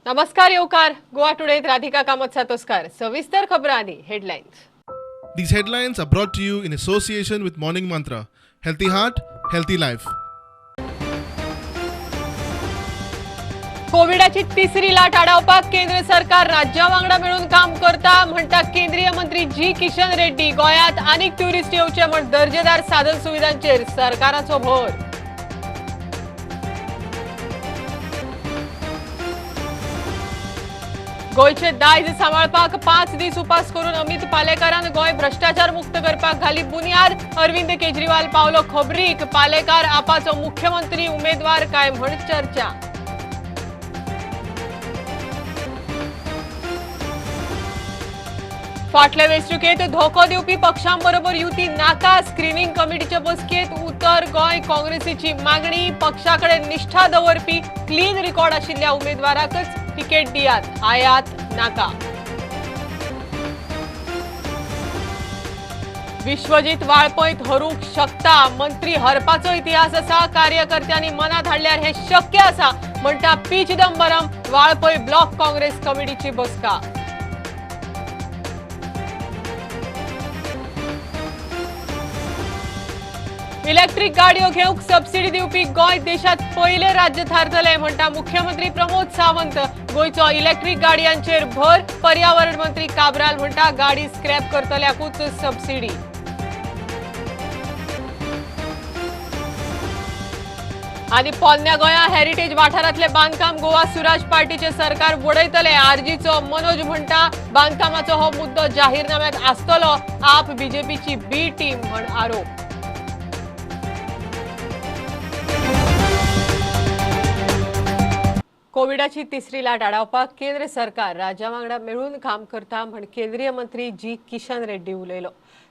नमस्कार येवकार गोवा टुडेत राधिका कामत सातोस्कार सविस्तर खबरां आनी headlines. These headlines are brought to you in association with Morning Mantra. Healthy heart, healthy life. कोविडाची तिसरी लाट आडावपाक केंद्र सरकार राज्यां वांगडा मेळून काम करता म्हणटा केंद्रीय मंत्री जी किशन रेड्डी. गोंयांत आनीक ट्युरिस्ट येवचे म्हण दर्जेदार साधन सुविधांचेर सरकाराचो भर. गोयचे दायज सांबाळपाक 5 दीस उपास करून अमित पालेकारान गोय भ्रष्टाचार मुक्त करपाक घाली बुनियाद. अरविंद केजरीवाल पावलो खबरीक. पालेकार आपाचो मुख्यमंत्री उमेदवार काय म्हण चर्चा. फाटल्या वेंचणुकेत धोको दिवपी पक्षांबरोबर युती नाका. स्क्रीनिंग कमिटीचे बसकेत उतर गोंय काँग्रेसीची मागणी. पक्षाकडे निष्ठा दवरपी क्लीन रिकॉर्ड आशिल्ल्या उमेदवाराकच तिकेट दियात. आयात नाका. विश्वजीत वाळपयत हरूंक शकता. मंत्री हरपाचो इतिहास आसा. कार्यकर्त्यांनी मनात हाडल्यार हे शक्य आसा म्हणटा पी चिदंबरम. वाळपय ब्लॉक काँग्रेस कमिटीची बसका. इलेक्ट्रिक गाडयो घेवंक सबसिडी दिवपी गोंय देशात पयले राज्य थारतले म्हणटा मुख्यमंत्री प्रमोद सावंत. गोंयचो इलेक्ट्रिक गाडयांचेर भर. पर्यावरण मंत्री काब्राल म्हणटा गाडी स्क्रॅप करतल्याकूच सबसिडी. आनी पोन्न्या गोंया हेरिटेज वाठारांतले बांदकाम गोवा सुराज पार्टीचे सरकार वडयतले. आरजीचो मनोज म्हणटा बांदकामाचो हो मुद्दो जाहीरनाम्यात आसतलो. आप बीजेपीची बी टीम म्हण आरोप. कोविडाची तिसरी लाट आडावपाक केंद्र सरकार राज्यां वांगडा मेळून काम करता म्हण केंद्रीय मंत्री जी किशन रेड्डी उलयलो.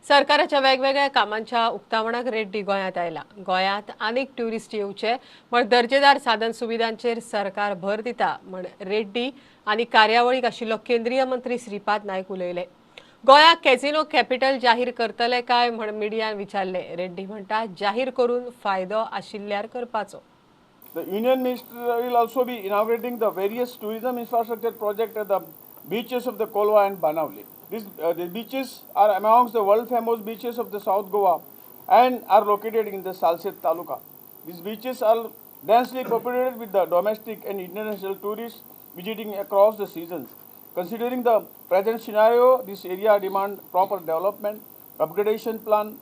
सरकाराच्या वेगवेगळ्या कामांच्या उक्तावणाक रेड्डी गोंयांत आयला. गोंयांत आनीक ट्युरिस्ट येवचे म्हण दर्जेदार साधन सुविधांचेर सरकार भर दिता म्हण रेड्डी आनी कार्यावळीक आशिल्लो केंद्रीय मंत्री श्रीपाद नायक उलयले. गोंयाक कॅझिनो कॅपिटल जाहीर करतले काय म्हण मिडियान विचारले. रेड्डी म्हणटा जाहीर करून फायदो आशिल्ल्यार करपाचो. The Union Minister will also be inaugurating the various tourism infrastructure projects at the beaches of the Kolwa and Banavli. The beaches are amongst the world famous beaches of the South Goa and are located in the Salset Taluka. These beaches are densely populated with the domestic and international tourists visiting across the seasons. Considering the present scenario, this area demands proper development, upgradation plan,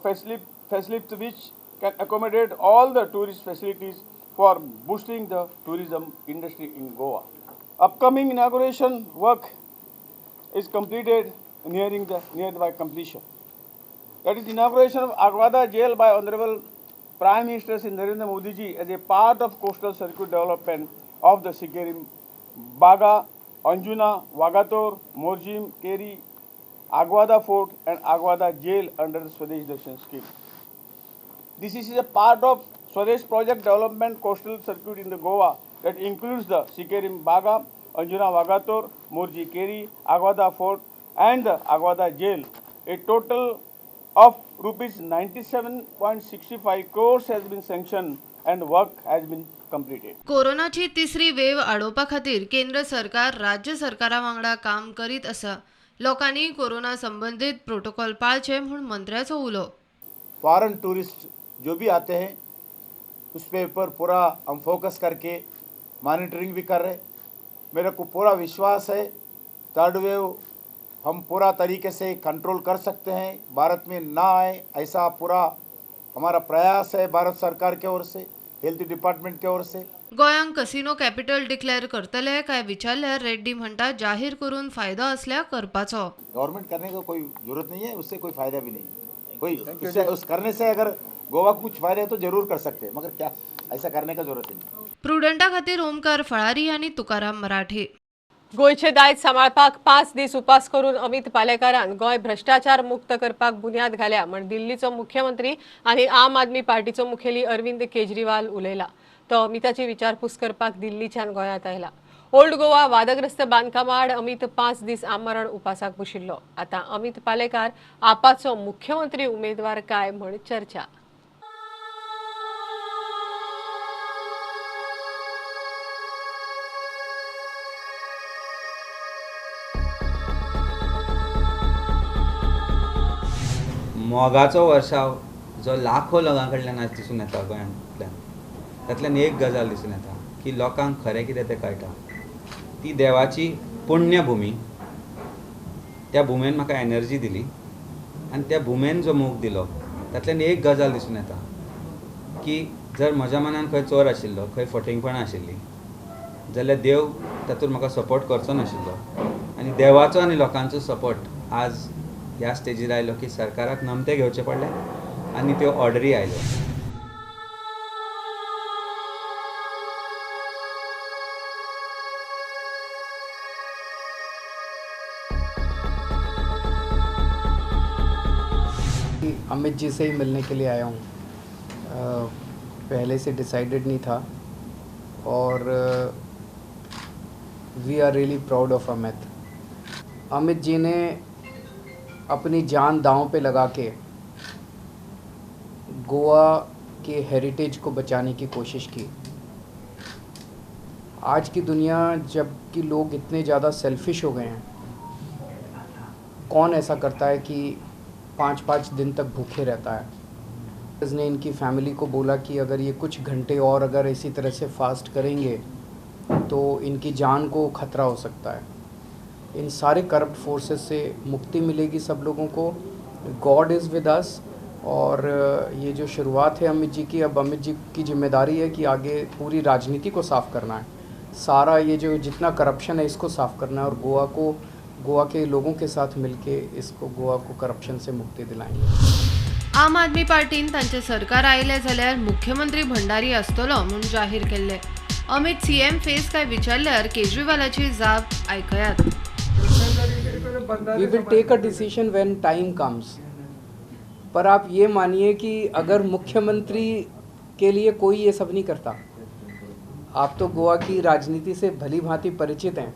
facilities which can accommodate all the tourist facilities for boosting the tourism industry in Goa. Upcoming inauguration work is completed, nearing the nearby completion. That is inauguration of Agwada Jail by Honorable Prime Minister Shri Narendra Modi ji as a part of coastal circuit development of the Sikerim, Baga, Anjuna, Wagator, Morjim, Keri, Agwada Fort and Agwada Jail under the Swadesh Darshan scheme. This is a part of Swadesh project development coastal circuit in the Goa that includes the Sikerim Baga, Anjuna Wagator, Morji Keri, Agwada Fort and the Agwada Jail. A total of rupees 97.65 crores has been sanctioned and work has been completed. कोरोनाची तिसरी wave आडोवपा खातीर केंद्र सरकार राज्य सरकारा वांगडा काम करीत आसा. लोकांनी कोरोना संबंधित प्रोटोकॉल पाळचे म्हूण मंत्र्याचो उलो. फॉरेन टूरिस्ट जो भी आते हैं उस पे ऊपर पूरा हम फोकस करके मॉनिटरिंग भी कर रहे. मेरे को पूरा विश्वास है थर्ड वेव हम पूरा तरीके से कंट्रोल कर सकते हैं, भारत में ना आए ऐसा पूरा हमारा प्रयास है भारत सरकार की ओर से, हेल्थ डिपार्टमेंट की ओर से. गोयांक कसिनो कॅपिटल डिक्लेअर करतले काय विचारल्यार रेड्डी म्हणटा जाहीर करून फायदो असल्यार करपाचो. गवर्नमेंट करने का कोई जरूरत नहीं है, उससे कोई फायदा भी नहीं. कोई उस करने से अगर गोवा को कुछ फायदा है तो जरूर कर सकते हैं, मगर क्या ऐसा करने का जरूरत नहीं. प्रुडंटा खातीर ओमकार फळारी आणि तुकाराम मराठे. गोयचे दायज सांबाळपाक 5 दीस उपास करून अमित पालेकारान गोय भ्रष्टाचार मुक्त करपाक बुन्याद घाल्या म्हण दिल्लीचो मुख्यमंत्री आनी आम आदमी पार्टीचो मुखेली अरविंद केजरीवाल उलयला. तो अमिताची विचारपूस करपाक दिल्लीच्यान गोंयांत आयला. ओल्ड गोवा वादग्रस्त बांदकामा आड अमित 5 दीस आमरण उपासाक बशिल्लो. आता अमित पालेकार आपाचो मुख्यमंत्री उमेदवार काय म्हण चर्चा. मोगाचो वर्साव जो लाखो लोकां कडल्यान आज दिसून येता गोंयांतल्यान, तातूंतल्यान एक गजाल दिसून येता की लोकांक खरें कितें तें कळटा. ती देवाची पुण्यभुमी. त्या भुमेन म्हाका एनर्जी दिली आनी त्या भुमेन जो मोग दिलो तातूंतल्यान एक गजाल दिसून येता की जर म्हज्या मनान खंय चोर आशिल्लो, खंय फटिंगपणां आशिल्लीं, जाल्यार देव तातूंत म्हाका सपोर्ट करचो नाशिल्लो. आनी देवाचो आनी लोकांचो सपोर्ट आज ह्या स्टेजीर आयलो की सरकाराक नमते घेवचे पडले आनी त्यो ऑर्डरी आयल्यो. अमित जी से ही मिलने के लिए आया हूँ. पहले से डिसाइडेड नहीं था और we are really proud of Amit. Amit ji ने अपनी जान दांव पे लगा के गोवा के हेरिटेज को बचाने की कोशिश की. आज की दुनिया जबकि लोग इतने ज़्यादा सेल्फिश हो गए हैं, कौन ऐसा करता है कि 5-5 दिन तक भूखे रहता है. इसने इनकी फैमिली को बोला कि अगर ये कुछ घंटे और अगर इसी तरह से फास्ट करेंगे तो इनकी जान को खतरा हो सकता है. इन सारे करप्ट फोर्सेस से मुक्ति मिलेगी सब लोगों को. God is with us. और ये जो शुरुआत है अमित जी की, अब अमित जी की जिम्मेदारी है कि आगे पूरी राजनीति को साफ़ करना है. सारा ये जो जितना करप्शन है इसको साफ़ करना है और गोवा के लोगों के साथ मिलके इसको गोवा को करप्शन से मुक्ति दिलाएंगे. आम आदमी पार्टीन तांचे सरकार आयले जाल्यार मुख्यमंत्री भंडारी आसतलो म्हणून जाहीर केल्ले. अमित सीएम फेस काय विचारल्यार केजरीवालाची जाब आयकयात. We will take a decision when time comes. पर आप ये मानिए कि अगर मुख्यमंत्री के लिए कोई ये सब नहीं करता. आप तो गोवा की राजनीति से भली भांति परिचित हैं.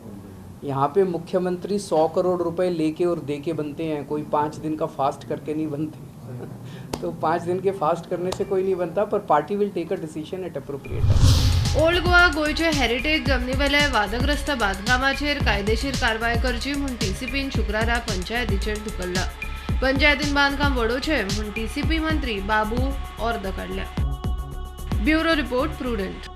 यहाँ पे मुख्यमंत्री 100 करोड़ रुपए लेके और दे के बनते हैं. कोई 5 दिन का फास्ट करके नहीं बनते. तो 5 दिन के फास्ट करने से कोई नहीं बनता. पर party will take a decision at appropriate time. Old Goa गोयचे हेरिटेज जमनीवेले वादग्रस्त बांदकामाचेर कायदेशीर कारवाय करची म्हूण टीसीपीन शुक्रारा पंचायतीचेर धुकल्ला. पंचायतीन बांदकाम वडोवचे म्हूण टीसीपी मंत्री बाबू अर्द काडल्या. Bureau report prudent.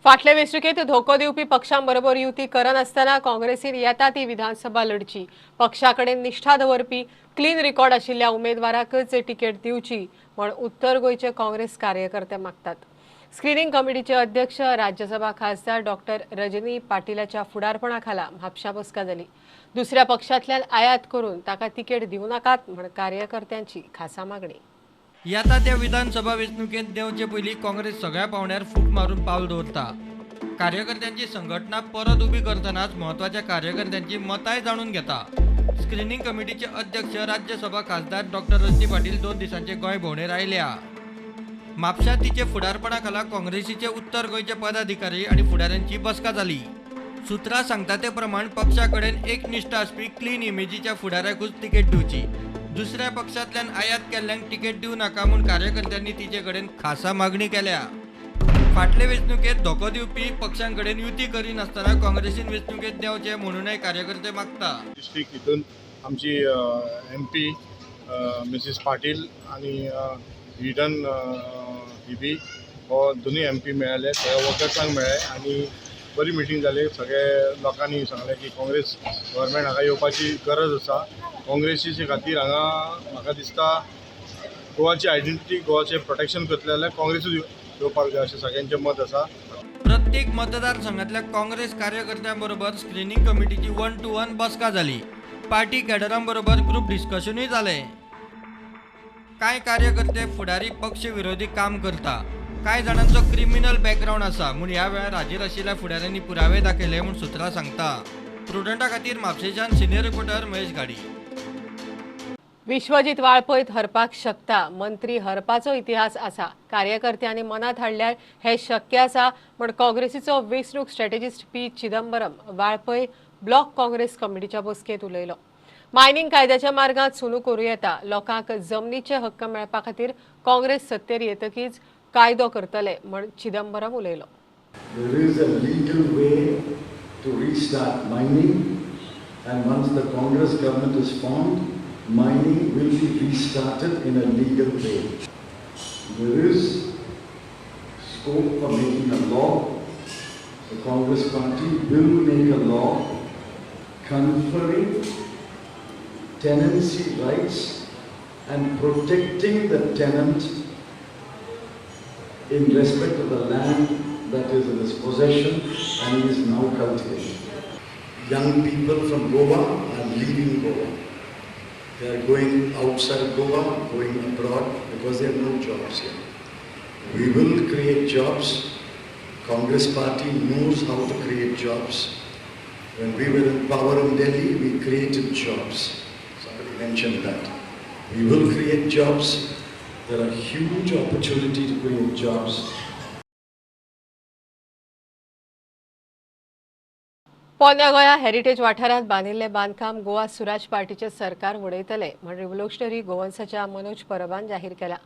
फाटले वेंचणुकेत धोको दिवपी पक्षांबरोबर युती करनासतना काँग्रेसीन येता ती विधानसभा लढची. पक्षाकडेन निश्ठा दवरपी क्लीन रिकॉर्ड आशिल्ल्या उमेदवाराकच तिकेट दिवची म्हूण उत्तर गोंयचे काँग्रेस कार्यकर्ते मागतात. स्क्रीनिंग कमिटीचे अध्यक्ष राज्यसभा खासदार डॉक्टर रजनी पाटीलाच्या फुडारपणाखाला म्हापशा बसका जाली. दुसऱ्या पक्षांतल्यान आयात करून ताका तिकेट दिवं नाकात म्हूण कार्यकर्त्यांची खासा मागणी. येता त्या विधानसभा वेंचणुकेंत देवचे पयलीं काँग्रेस सगळ्या पावंड्यार फूट मारून पावल दवरता. कार्यकर्त्यांची संघटना परत उबी करतनाच म्हत्वाच्या कार्यकर्त्यांची मतांय जाणून घेता. स्क्रीनिंग कमिटीचे अध्यक्ष राज्यसभा खासदार डॉक्टर रजनी पाटील 2 दिसांचे गोंय भोंवडेर आयल्या. म्हापशा तिचे फुडारपणाखाला काँग्रेसीचे उत्तर गोंयचे पदाधिकारी आनी फुडाऱ्यांची बसका जाली. सुत्रां सांगता ते प्रमाण पक्षा कडेन एक निश्ठा आसपी क्लीन इमेजीच्या फुडाऱ्याकूच तिकेट दिवची. दुसऱ्या पक्षांतल्यान आयात केल्ल्यांक तिकेट दिवं नाका म्हूण कार्यकर्त्यांनी तिचे कडेन खासा मागणी केल्या. फाटले वेंचणुकेत धोको दिवपी पक्षां कडेन युती करिनासतना काँग्रेसीन वेंचणुकेत देंवचे म्हणूनय कार्यकर्ते मागता. डिस्ट्रिक्ट हितून आमची MP मिसेस पाटील आनी रिटन हिबी हो दोनूय MP मेळ्ळे. सगळ्या वर्कर्सांक मेळ्ळे आनी बरी मिटींग जाली. सगळे लोकांनी सांगलें की काँग्रेस गव्हर्मेंट हांगा येवपाची गरज आसा. काँग्रेसीचे खातीर हांगा म्हाका दिसता गोवाची आयडेंटिटी, गोवाचें प्रोटेक्शन करतले जाल्यार काँग्रेसूच येवपाक जाय अशें सगळ्यांचें मत आसा. प्रत्येक मतदारसंघातल्या काँग्रेस कार्यकर्त्यांबरोबर स्क्रीनिंग कमिटीची 1-to-1 बसका जाली. पार्टी कॅडरांबरोबर ग्रुप डिस्कशनूय जालें. कांय कार्यकर्ते फुडारी पक्ष विरोधी काम करता. कांय जाणांचो क्रिमिनल बॅकग्राऊंड आसा म्हूण ह्या वेळार हाजीर आशिल्ल्या फुडाऱ्यांनी पुरावे दाखयले म्हूण सुत्रां सांगता. प्रुडंटा खातीर म्हापशेच्यान सिनियर रिपोर्टर महेश गाडी. विश्वजीत वाळपयत हरपाक शकता. मंत्री हरपाचो इतिहास आसा. कार्यकर्त्यांनी मनात हाडल्यार हे शक्य आसा म्हूण काँग्रेसीचो वेंचणूक strategist P Chidambaram Valpoi block Congress कमिटीच्या बसकेंत उलयलो. मायनिंग कायद्याच्या मार्गात सुरू करूं येता. लोकांक जमनीचे हक्क मेळपा खातीर काँग्रेस सत्तेर येतकीच कायदो करतले म्हूण चिदंबरम उलयलो. There is a legal way to restart mining, and once the Congress government is formed, mining will be restarted in a legal way. There is scope for making a law. The Congress Party will make a law conferring tenancy rights and protecting the tenant in respect of the land that is in his possession and he is now cultivating. Young people from Goa are leaving Goa. They are going outside Goa, going abroad because there are no jobs here. We will create jobs. Congress Party knows how to create jobs. When we were in power in Delhi, we created jobs. Somebody mentioned that. We will create jobs. There are huge opportunity to create jobs. पोन्या गोंया heritage वाठारांत बांदिल्लें बांदकाम गोवा सुराज पार्टीचे सरकार उडयतले म्हण revolutionary गोवन्साच्या Manoj परबान जाहीर केला.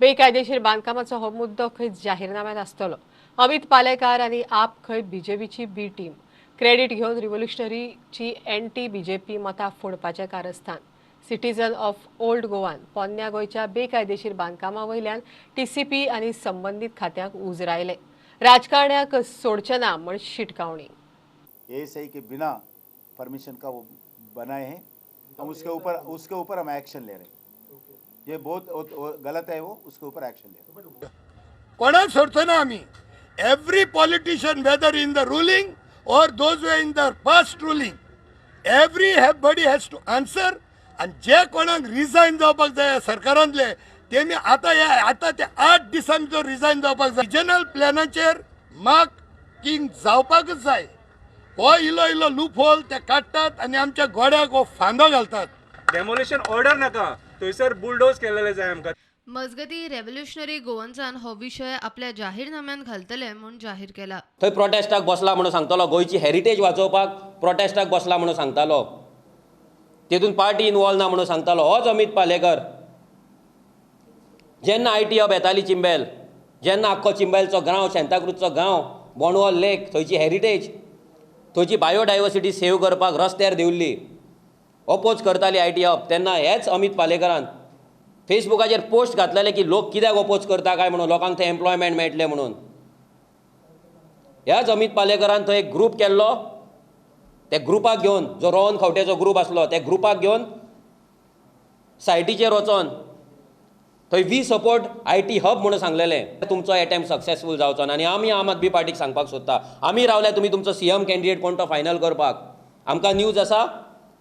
बेकायदेशीर बांदकामाचो हो मुद्दो खंय जाहीरनाम्यांत आसतलो. अमित पालेकार आनी आप खंय बीजेपीची बी टीम क्रेडीट घेवन रिव्होल्युशनरीची एंटी बीजेपी मतां फोडपाचें कारस्थान. सिटीजन ऑफ ओल्ड गोवान पोन्या गोंयच्या बेकायदेशीर बांदकामा वयल्यान टीसीपी आनी संबंधीत खात्यांक उजरायले. राजकारण्याक सोडचे ना म्हण शिटकावणी. ये सही के बिना परमिशन का वो बनाए हैं, हम उसके ऊपर हम एक्शन ले रहे हैं. ये बहुत गलत है, वो उसके ऊपर एक्शन ले रहे हैं. कोणाक सोडचो ना आमी. Every politician whether in the ruling or those were in the past ruling, everybody has to answer. आणि जे कोणाक रिजायन जावपाक जाय सरकारांतले तेमी आतां ते 8 दिसांनी जो रिजायन जावपाक जाय. रिजनल प्लॅनाचेर मार्किंग जावपाकच जाय. हो इलो लूप होल ते काडटात आनी आमच्या गोड्याक हो फांदो घालतात. डेमोलिशन ऑर्डर नाका, थंयसर बुलडोज केलेले जाय आमकां. मजगती रेव्होल्युशनरी गोवन्सान हो विशय आपल्या जाहीरनाम्यात घालतले म्हणून जाहीर केला. थंय प्रोटेस्टाक बसला म्हणून सांगतालो, गोंयची हेरिटेज वाचोवपाक प्रोटेस्टाक बसला म्हणून सांगतालो. तेतून पार्टी इनवॉल्व ना म्हणून सांगतालो. होच अमित पालेकर. जेन्ना आयटी हब येताली चिंबेल, जेन्ना आख्खो चिंबेलचो गांव, सेंताक्रुजचो गांव, बोंडवल लेक, थंयची हेरिटेज, थंयची बायोडायवर्सिटी सेव करपाक रस्त्यार दिवल्ली, ऑपोज करताली आयटी हब, तेन्ना हेच अमित पालेकरान फेसबुकाचेर पोस्ट घातलेले की लोक कित्याक ऑपोज करता काय म्हणून, लोकांक थंय एम्प्लॉयमेंट मेळटलें म्हणून. ह्याच अमित पालेकरान थंय एक ग्रूप केल्लो. त्या ग्रुपाक घेवन, जो रोहन खंवटेचो ग्रूप आसलो, त्या ग्रुपाक घेवन सायटीचेर वचोन थंय वी सपोर्ट आयटी हब म्हणून सांगलेलें. तुमचो अटेम्प्ट सक्सेसफूल जावचो ना. आनी आमी आम आदमी पार्टीक सांगपाक सोदता, आमी रावल्या तुमी तुमचो सीएम कॅन्डिडेट कोण तो फायनल करपाक. आमकां न्यूज आसा,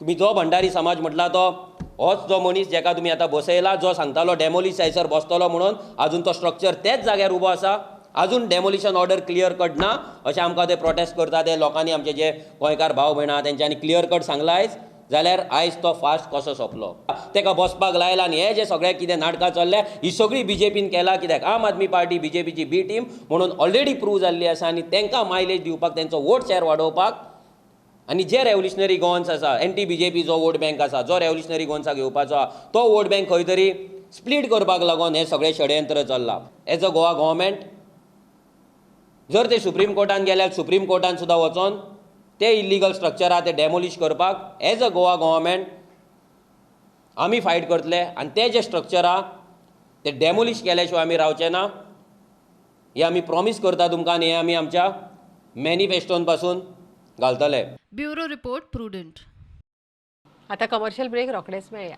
तुमी जो भंडारी समाज म्हटला तो होच जो मनीस जेका तुमी आतां बसयला, जो सांगतालो डेमोलिश सायसर बसतलो म्हणून, आजून तो स्ट्रक्चर तेच जाग्यार उबो आसा. आजून डेमोलिशन ऑर्डर क्लियर कट ना अशें आमकां ते प्रोटेस्ट करता ते लोकांनी, आमचे जे गोंयकार भाव भयणां तेंच्यांनी क्लियर कट सांगला आयज. जाल्यार आयज तो फास्ट कसो सोंपलो. तेका बसपाक लायला. आनी हे जे सगळे कितें नाटकां चल्ल्या ही सगळी बीजेपीन केला. कित्याक आम आदमी पार्टी बीजेपीची बी टीम म्हणून ऑलरेडी प्रूव जाल्ली आसा. आनी तांकां मायलेज दिवपाक, तेंचो वोट शेअर वाडोवपाक, आनी जे रेव्होल्युशनरी गोवन्स आसा, एंटी बीजेपी जो वोट बँक आसा, जो रेव्होल्युशनरी गोवन्साक घेवपाचो आसा, तो वोट बँक खंय तरी स्प्लीट करपाक लागून हे सगळे षडयंत्र चल्लां. एज अ गोवा गव्हर्मेंट जर ते सुप्रीम कोर्टान गेल्यार सुप्रीम कोर्टान सुद्दां वचोन ते इल्लीगल स्ट्रक्चर आहा ते डेमोलिश करपाक एज अ गोवा गव्हर्मेंट आमी फायट करतले. आनी ते जे स्ट्रक्चर आहा ते डेमोलिश केल्या शिवाय आमी रावचे ना. हे आमी प्रॉमीस करता तुमकां, आनी हे आमी आमच्या मॅनिफेस्टोन पासून घालतले. Bureau report prudent. आता कमर्शियल ब्रेक रोखडेच मेळया.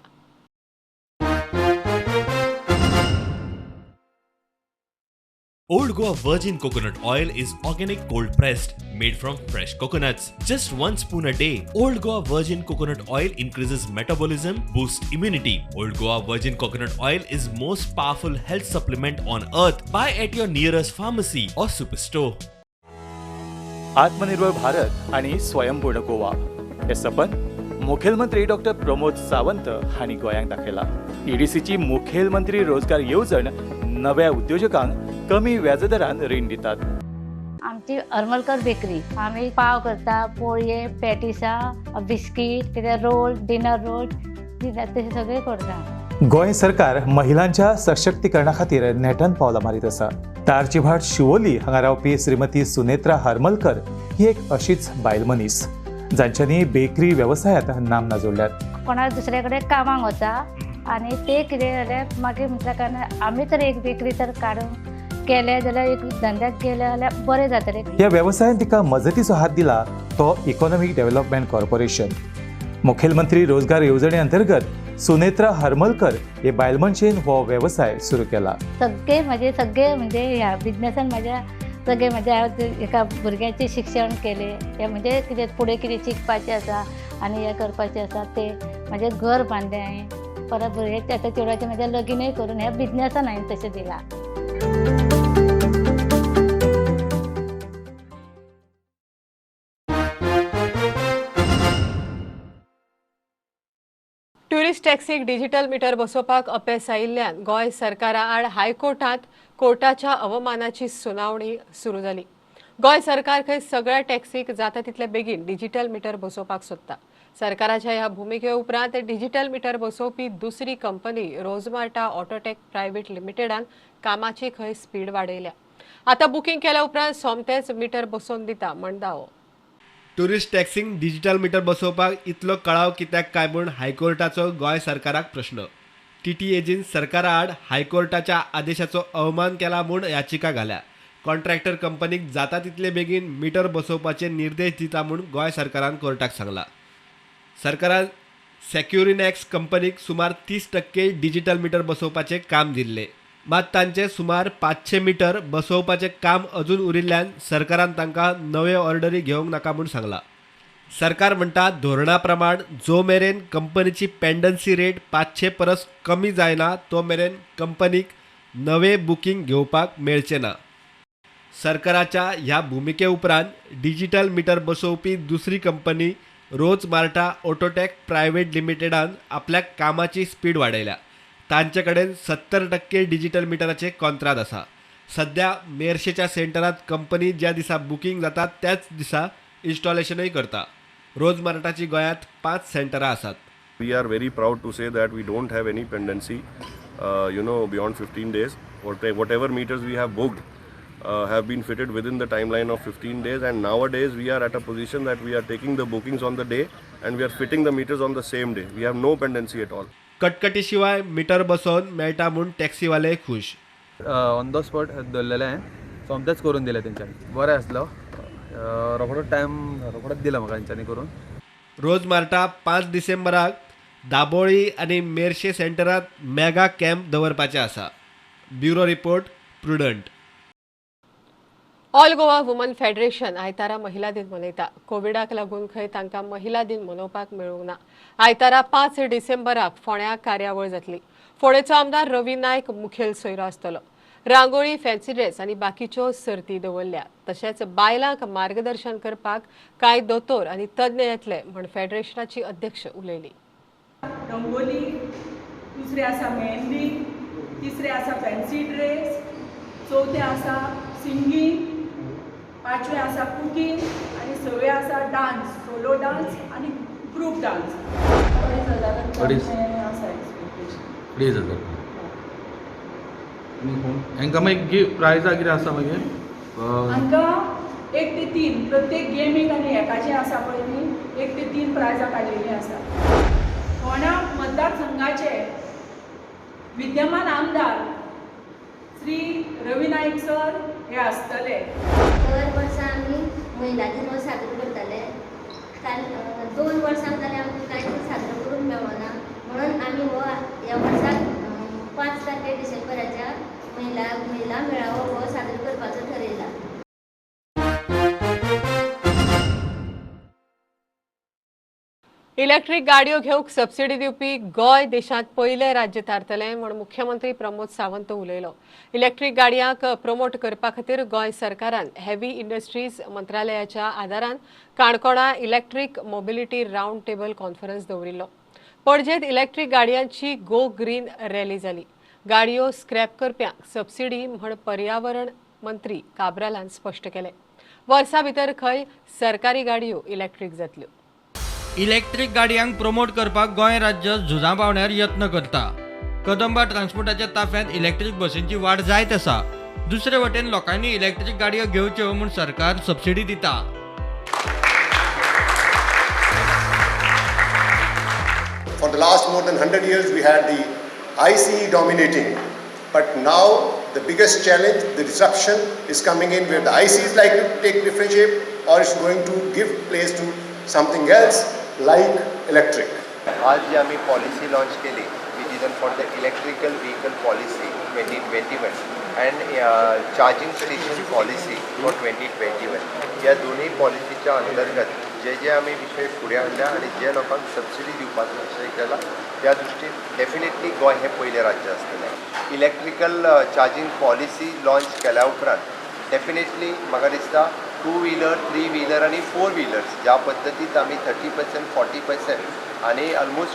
Old Goa Virgin Coconut Oil is organic cold pressed, made from fresh coconuts. Just 1 spoon a day. Old Goa Virgin Coconut Oil increases metabolism, boosts immunity. Old Goa Virgin Coconut Oil is most powerful health supplement on earth. Buy at your nearest pharmacy or superstore. आत्मनिर्भर भारत आणि स्वयंपूर्ण गोवा हे सपन मुखेलमंत्री doctor Pramod Sawant हांणी गोंयांक दाखयला. ईडीसीची मुखेलमंत्री रोजगार येवजण नव्या उद्योजकांक कमी व्याजदरान रीण दितात. आमची हरमलकर बेकरी, आम्ही पाव करता, पोळये, पॅटिसा, बिस्कीट, रोल, डिनर रोल, ते सगळे करता. गोंय सरकार महिलांच्या सशक्तीकरणा खातीर नेटान पावलां मारीत आसा. तारचीभाट शिवोली हांगा रावपी श्रीमती सुनेत्रा हरमलकर ही एक अशीच बायल मनीस. जांच्यांनी बेकरी व्यवसायात नामना जोडल्यात. कोणा दुसऱ्याकडे कामाक वता आणि ते कितें जाल्यार मागीर म्हटल्या कारणान आमी तर एक बेकरी तर काडून केले जाल्यार एक धंद्याक गेले जाल्यार बरें जातलें. या व्यवसायान तिका मजतीचो हात दिला तो इकॉनॉमिक डेव्हलपमेंट कॉर्पोरेशन. मुखेलमंत्री रोजगार येवजणे अंतर्गत सुनेत्रा हरमलकर हे बायल मनशेन हो व्यवसाय सुरू केला. सगळे म्हणजे ह्या बिझनसान म्हाज्या एका भुरग्याचें शिक्षण केलें. हे म्हणजे कितें फुडें कितें शिकपाचें आसा आनी हें करपाचें आसा तें म्हाजें घर बांदलें हांवें. परत भुरग्याचें आतां चेडवाचें म्हाजें लगीनय करून ह्या बिझनसान हांवें तशें दिलां. ट्युरिस्ट टॅक्सीक डिजिटल मिटर बसोवपाक अपेस आयिल्ल्यान गोंय सरकारा आड हायकोर्टांत कोर्टाच्या अवमानाची सुनावणी सुरू जाली. गोंय सरकार खंय सगळ्या टॅक्सीक जाता तितले बेगीन डिजिटल मिटर बसोवपाक सोदता. सरकाराच्या ह्या भुमिके उपरांत डिजिटल मिटर बसोवपी दुसरी कंपनी रोजमार्टा ऑटोटेक प्रायव्हेट लिमिटेडान कामाची खंय स्पीड वाडयल्या. आतां बुकींग केल्या उपरांत सोमतेच मिटर बसोवन दिता म्हण दावो. ट्युरिस्ट टॅक्सीक डिजिटल मिटर बसोवपाक इतलो कळाव कित्याक काय म्हूण हायकोर्टाचो गोंय सरकाराक प्रश्न. TTAGन सरकारा आड हायकोर्टाच्या आदेशाचो अवमान केला म्हूण याचिका घाल्या. कॉन्ट्रॅक्टर कंपनीक जाता तितले बेगीन मिटर बसोवपाचे निर्देश दिता म्हूण गोंय सरकारान कोर्टाक सांगला. सरकारान सेक्युरिनॅक्स कंपनीक सुमार 30% डिजिटल मिटर बसोवपाचें काम दिल्लें. मात तांचे सुमार 500 मिटर बसोवपाचें काम अजून उरिल्ल्यान सरकारान तांकां नवे ऑर्डरी घेवंक नाका म्हूण सांगला. सरकार म्हणटा धोरणा प्रमाण जो मेरेन कंपनीची पेंडन्सी रेट 500 परस कमी जायना तो मेरेन कंपनीक नवे बुकींग घेवपाक मेळचें ना. सरकाराच्या ह्या भुमिके उपरांत डिजिटल मिटर बसोवपी दुसरी कंपनी रोजमार्टा ऑटोटेक प्रायव्हेट लिमिटेडान आपल्या कामाची स्पीड वाडयल्या. तांचे कडेन 70% डिजिटल मिटराचे कॉन्ट्राक्ट आसा. सध्या मेर्शेच्या सेंटरांत कंपनी ज्या दिसा बुकींग जाता त्याच दिसा इन्स्टॉलेशनय करता. रोजमार्टाची गोंयांत 5 सेंटरां आसात. We are very proud to say that we don't have any pendency, beyond 15 days. Whatever meters we have booked have been fitted within the timeline of 15 days, and nowadays we are at a position that we are taking the bookings on the day and we are fitting the meters on the same day. We have no pendency at all. कटकटी शिवाय metre बसोवन मेळटा म्हूण टॅक्सीवाले खुश. On the spot दवरलेलें हांवें सोमतेच करून दिलें तेंच्यांनी. बरें आसलो. रोखडोच दिला म्हाका तेंच्यांनी करून. रोजमार्टा 5 डिसेंबराक दाबोळी आनी मेर्शे सेंटरांत मेगा कॅम्प दवरपाचें आसा. Bureau report prudent. All Goa woman federation आयतारा महिला दिन मनयता. कोविडाक लागून खंय तांकां महिला दिन मनोवपाक मेळूंक ना. आयतारा 5 डिसेंबराक फोंड्या कार्यावळ जातली. फोंडेचो आमदार रवी नायक मुखेल सोयरो आसतलो. रांगोळी, फॅन्सी ड्रेस आनी बाकीच्यो सर्ती दवरल्या. तशेंच बायलांक मार्गदर्शन करपाक कांय दोतोर आनी तज्ञ येतले म्हण फेडरेशनाची अध्यक्ष उलयली. रंगोली, दुसरे आसा मेहंदी, तिसरे आसा फॅन्सी ड्रेस, चौथे आसा सिंगींग, 5वे आसा कुकिंग आनी 6वे आसा डान्स, सोलो डान्स आनी ग्रूप डान्स. 2,500 हांकां मागीर प्रायजां कितें आसा मागीर? हांकां 1 ते 3 प्रत्येक गेमीक आनी हेकाचें आसा पळय न्ही 1 ते 3 प्रायजां काडिल्लीं आसा. फोंड्या मतदारसंघाचे विद्यमान आमदार श्री रवी नायक सर हे आसतले. दर वर्सा आमी महिला दिन हो साजरो करताले. 2 वर्सां जाले आमकां कांयच साजरो करूंक मेळना. म्हणून आमी ह्या वर्साक 5 तारखे डिसेंबराच्या महिला मेळावो हो साजरो करपाचो ठरयला. इलेक्ट्रीक गाडयो घेवंक सबसिडी दिवपी गोंय देशांत पयलें राज्य थारतलें म्हण मुख्यमंत्री प्रमोद सावंत उलयलो. इलेक्ट्रीक गाडयांक प्रमोट करपा खातीर गोंय सरकारान हेवी इंडस्ट्रीज मंत्रालयाच्या आदारान काणकोणा electric mobility round table conference दवरिल्लो. पणजेंत इलेक्ट्रीक गाडयांची गो ग्रीन रॅली जाली. गाडयो स्क्रॅप करप्यांक सबसिडी म्हण पर्यावरण मंत्री काब्रालान स्पश्ट केलें. वर्सा भितर खंय सरकारी गाडयो इलेक्ट्रीक जातल्यो. इलेक्ट्रीक गाडयांक प्रमोट करपाक गोंय राज्य झुजां पावण्यार यत्न करता. कदंबा ट्रान्सपोर्टाच्या ताफ्यांत इलेक्ट्रीक बसींची वाड जायत आसा. दुसरे वटेन लोकांनी इलेक्ट्रीक गाडयो घेवच्यो म्हूण सरकार सबसिडी दिता. For the last more than 100 years, we had the ICE dominating. But now, the biggest challenge, the disruption is coming in where the ICE is likely to take different shape or it's going to give place to something else like electric. आज जी आम्ही policy launch केली vision for the electrical vehicle policy 2021 and charging station policy for 2021 या दोन्ही पॉलिसीच्या अंतर्गत जे आम्ही विषय फुडें हाडल्या आनी जे लोकांक सबसिडी दिवपाचो विषय केला त्या दृश्टीन डेफिनेटली गोंय हे पयलें राज्य आसतलें. इलेक्ट्रिकल चार्जिंग पॉलिसी लॉन्च केल्या उपरांत डेफिनेटली म्हाका दिसता 2 व्हीलर 3 व्हीलर आनी 4 व्हीलर्स ज्या पद्दतीत आमी 30% 40% आनी almost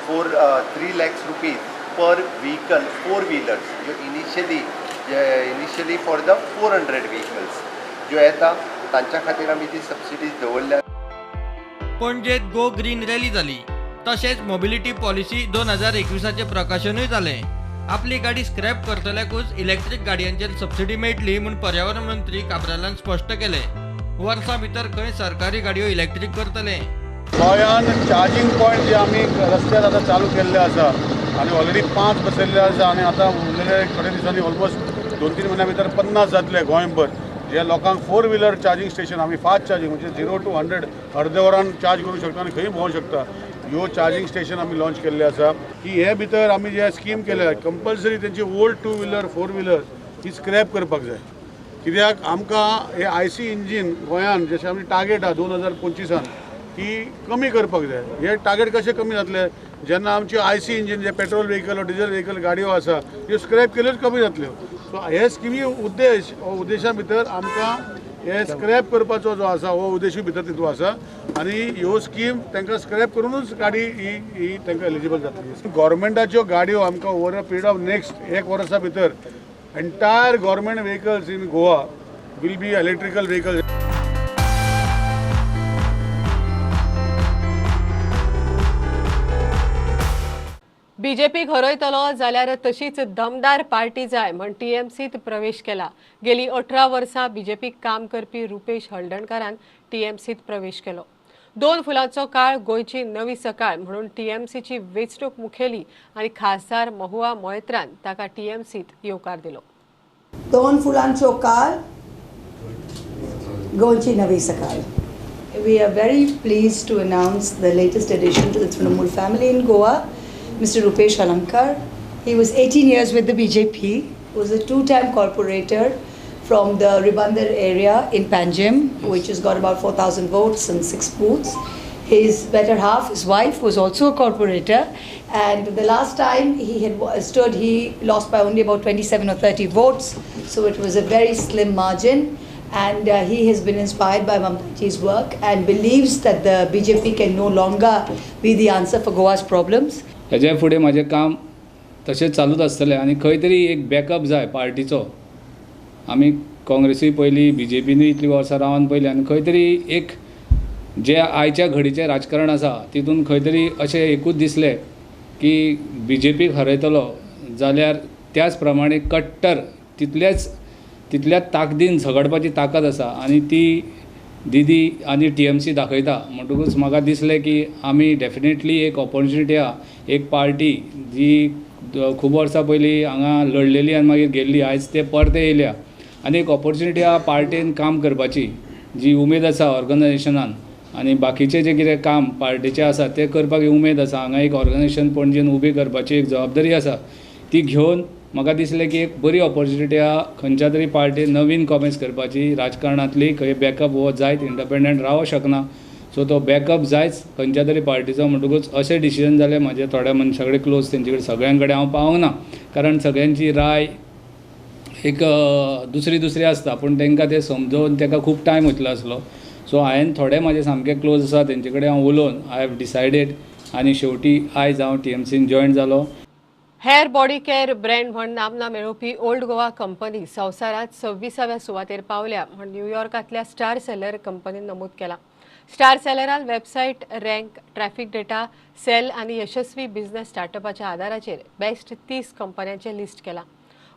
3 lakhs rupees per vehicle 4 wheelers ज्यो इनिशियली फॉर द 400 व्हीकल्स ज्यो येता तांच्या खातीर आमी ती सबसिडीज दवरल्या. पणजेत गो ग्रीन रॅली जाली. तशेंच मोबिलिटी पॉलिसी 2021चे प्रकाशनूय जालें. आपली गाडी स्क्रॅप करतल्याकूच इलेक्ट्रीक गाडयांचेर सबसिडी मेळटली म्हूण पर्यावरण मंत्री काब्रालान स्पश्ट केलें. वर्सां भितर खंय सरकारी गाडयो इलेक्ट्रीक करतले. गोंयांत चार्जिंग पॉयंट जे आमी रस्त्यार आतां चालू केल्ले आसा आनी ऑलरेडी 5 बसयल्ले आसा आनी आतां उरलेले थोडे दिसांनी ऑलमोस्ट 2-3 म्हयन्या भितर 50 जातले गोंयभर. जे लोकांक 4 व्हीलर चार्जिंग स्टेशन आमी फास्ट चार्जिंग म्हणजे 0 to 100 अर्दे वरान चार्ज करूंक शकता आनी खंय भोंवूंक शकता ह्यो चार्जिंग स्टेशन आमी लॉन्च केल्ले आसा. की हे भितर आमी जे स्कीम केल्या कंपल्सरी तेंची ओल्ड 2 व्हीलर 4 व्हीलर ही स्क्रॅप करपाक जाय. कित्याक आमकां हे IC इंजीन गोंयांत जशें आमी टार्गेट आहा 2025 की कमी करपाक जाय. हे टार्गेट कशें कमी जातले जेन्ना आमची IC इंजीन जे पेट्रोल व्हेकल वा डिझल व्हेकल गाडयो आसा ह्यो स्क्रॅप केल्योच कमी जातल्यो. सो हे स्किमी उद्देशा भितर आमकां हे स्क्रॅप करपाचो जो आसा हो उद्देशूय भितर तितून आसा आनी ह्यो स्कीम तांकां स्क्रॅप करूनच गाडी ही तांकां एलिजिबल जातली. गव्हर्मेंटाच्यो गाडयो आमकां over a period of next 1 वर्सा भितर entire government vehicles in Goa will be electrical vehicles. BJP घरयतलो जाल्यार तशीच दमदार पार्टी जाय म्हण TMCत प्रवेश केला. गेली 18 वर्सां बीजेपीक काम करपी रुपेश हळदणकारान TMCत प्रवेश केलो. 2 फुलांचो काळ गोंयची नवी सकाळ म्हणून TMCची वेंचणूक मुखेली आनी खासदार महुआ मोइत्रान ताका TMCत येवकार दिलो. 2 फुलांचो काळ गोंयची नवी सकाळ. We are very pleased to announce the latest addition to the Trinamool family in Goa. Mr. Rupesh Halankar. He was 18 years with the BJP, was a 2-time corporator from the Ribandar area in Panjim, which has got about 4,000 votes and 6 booths. His better half, his wife, was also a corporator, and the last time he had stood, he lost by only about 27 or 30 votes, so it was a very slim margin. And he has been inspired by Mamtaji's work and believes that the BJP can no longer be the answer for Goa's problems. हेजे फुडें म्हाजें काम तशेंच चालूच आसतलें आनी खंय तरी एक बॅकअप जाय पार्टीचो. आमी काँग्रेसूय पयलीं BJPनूय इतलीं वर्सां रावन पयलीं आनी खंय तरी एक जे आयच्या घडीचें राजकारण आसा तितून खंय तरी अशें एकूच दिसलें की BJPक हरयतलो जाल्यार त्याच प्रमाणे कट्टर तितल्याच ताकदीन झगडपाची ताकद आसा आनी ती दीदी आनी TMC दाखयता. म्हणटकूच म्हाका दिसलें की आमी डेफिनेटली एक ऑपॉर्च्युनिटी आहा, एक पार्टी जी खूब वर्सां पयलीं हांगा लडलेली आनी मागीर गेल्ली आयज ते परते येयल्या आनी एक ऑपॉर्च्युनिटी आहा पार्टेन काम करपाची जी उमेद आसा ऑर्गनायजेशनान आनी बाकीचें जें कितें काम पार्टीचें आसा तें करपाक उमेद आसा. हांगा एक ऑर्गनायजेशन पणजेन उबी करपाची एक जबाबदारी आसा ती घेवन म्हाका दिसलें की एक बरी ऑपॉर्च्युनिटी आहा खंयच्या तरी पार्टीन नवीन कॉमेंट्स करपाची. राजकारणांतली खंय बॅकअप हो जायत इंडिपेंडंट रावूं शकना, सो तो बॅकअप जायच खंयच्या तरी पार्टीचो. म्हणटकूच अशें डिसिजन जालें म्हाजे थोड्या मनशा कडेन क्लोज तेंचे कडेन सगळ्यां कडेन हांव पावूंक ना कारण सगळ्यांची राय एक दुसरी आसता पूण तांकां तें समजोवन ताका खूब टायम वयतलो आसलो. सो हांवें थोडे म्हाजे सामके क्लोज आसा तेंचे कडेन हांव उलोवन आय हॅव डिसायडेड आनी शेवटी आयज हांव TMCन जॉयन जालो. हेअर बॉडी केअर ब्रँड म्हण नामना मेळोवपी ओल्ड गोवा कंपनी संवसारांत 26व्या सुवातेर पावल्या म्हण न्यूयॉर्कांतल्या स्टार सेलर कंपनीन नमूद केला. स्टार सेलरान website rank, traffic data, sale आनी यशस्वी बिझनेस स्टार्टअपाच्या आदाराचेर बेस्ट 30 कंपन्यांचें लिस्ट केलां.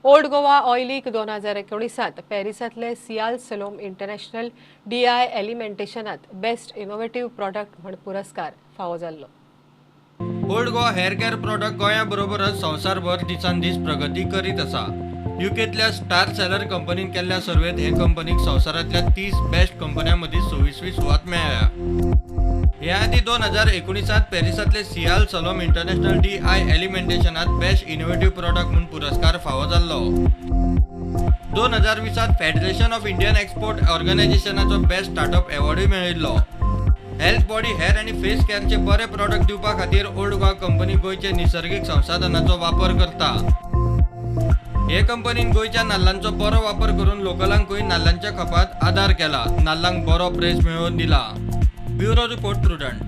ओल्ड गोवा ऑयलीक 2019 पॅरिसांतले सियाल सलोम इंटरनॅशनल DI एलिमेंटेशनांत बेस्ट इनोव्हेटिव्ह प्रॉडक्ट म्हण पुरस्कार फावो जाल्लो. Old Goa hair care product गोंया बरोबरच संवसारभर दिसान दीस प्रगती करीत आसा. युकेतल्या स्टार सेलर कंपनीन केल्ल्या सर्वेत हे कंपनीक संवसारांतल्या 30 बेस्ट कंपन्यां मदीं 26वी सुवात मेळ्ळ्या. ह्या आदी 2019 पॅरिसांतले सियाल सलोम इंटरनॅशनल DI एलिमेंटेशनात बेस्ट इनोव्हेटिव्ह प्रॉडक्ट म्हणून पुरस्कार फावो जाल्लो. 2020 फेडरेशन ऑफ इंडियन एक्सपोर्ट ऑर्गनायझेशनाचो बेस्ट स्टार्टअप एवॉर्डूय मेळिल्लो. हेल्थ बॉडी हेअर आनी फेस केअरचे बरे प्रॉडक्ट दिवपा खातीर ओल्ड गोवा कंपनी गोंयचे निसर्गीक संसाधनांचो वापर करता. हे कंपनीन गोंयच्या नाल्लांचो बरो वापर करून लोकलांकूय नाल्लांच्या खपात आदार केला. नाल्लांक बरो प्रेस मेळोवन दिला. Bureau report Prudent.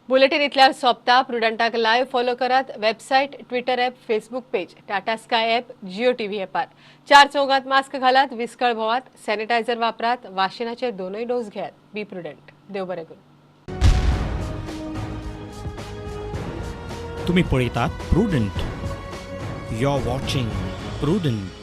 बुलेटिन इतल्यार सोंपता. प्रुडंटाक लायव्ह फॉलो करात. Website, Twitter app, Facebook page, Tata Sky app, Jio TV ॲपार. 4 चौगात मास्क घालात, विस्कळ भोवात, सॅनिटायझर वापरात, वाशिनाचे 2 डोस घेयात. बी प्रुडंट. देव बरें करूं. तुम्ही पळयतात Prudent. You are watching prudent.